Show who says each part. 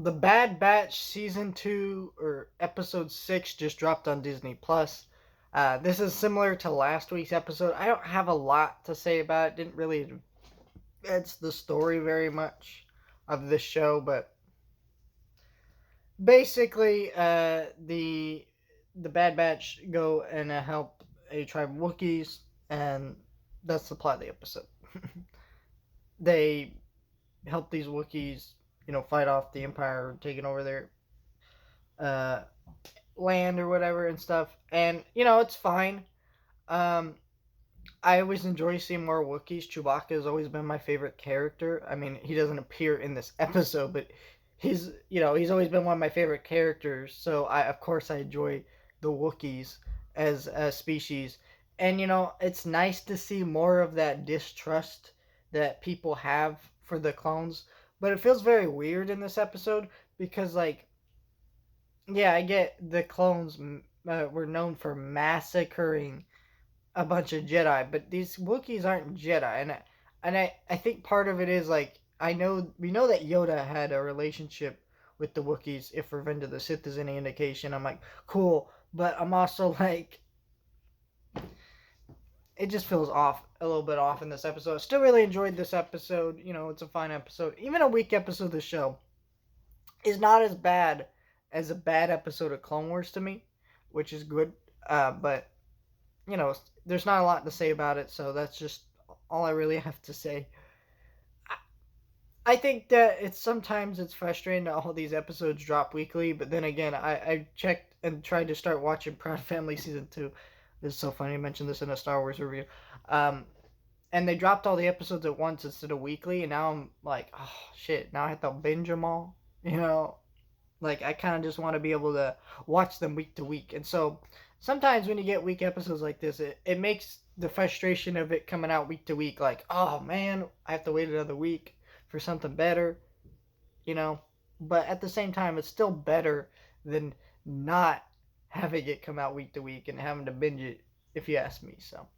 Speaker 1: The Bad Batch season 2 or episode 6 just dropped on Disney Plus. This is similar to last week's episode. I don't have a lot to say about it. Didn't really advance the story very much of this show, but basically, the Bad Batch go and help a tribe of Wookiees, and that's the plot of the episode. They help these Wookiees, fight off the Empire taking over their uh, land or whatever and stuff. And it's fine. Um, I always enjoy seeing more Wookiees. Chewbacca has always been my favorite character. I mean, he doesn't appear in this episode, but he's always been one of my favorite characters. So of course I enjoy the Wookiees as a species. And it's nice to see more of that distrust that people have for the clones. But it feels very weird in this episode because yeah, I get the clones were known for massacring a bunch of Jedi, but these Wookiees aren't Jedi, and I think part of it is we know that Yoda had a relationship with the Wookiees. If Revenge of the Sith is any indication, I'm like cool, but I'm also like it just feels off a little bit off in this episode. I still really enjoyed this episode. It's a fine episode. Even a weak episode of the show is not as bad as a bad episode of Clone Wars to me, which is good. But there's not a lot to say about it, so that's just all I really have to say. I think that it's frustrating that all these episodes drop weekly, but then again, I checked and tried to start watching Proud Family season 2. This is so funny. I mentioned this in a Star Wars review. Um, and they dropped all the episodes at once instead of weekly, and now I'm like, oh shit! Now I have to binge them all. Like I kind of just want to be able to watch them week to week. And so sometimes when you get week episodes like this, it makes the frustration of it coming out week to week like, oh man, I have to wait another week for something better, you know. But at the same time, it's still better than not having it come out week to week and having to binge it, if you ask me. So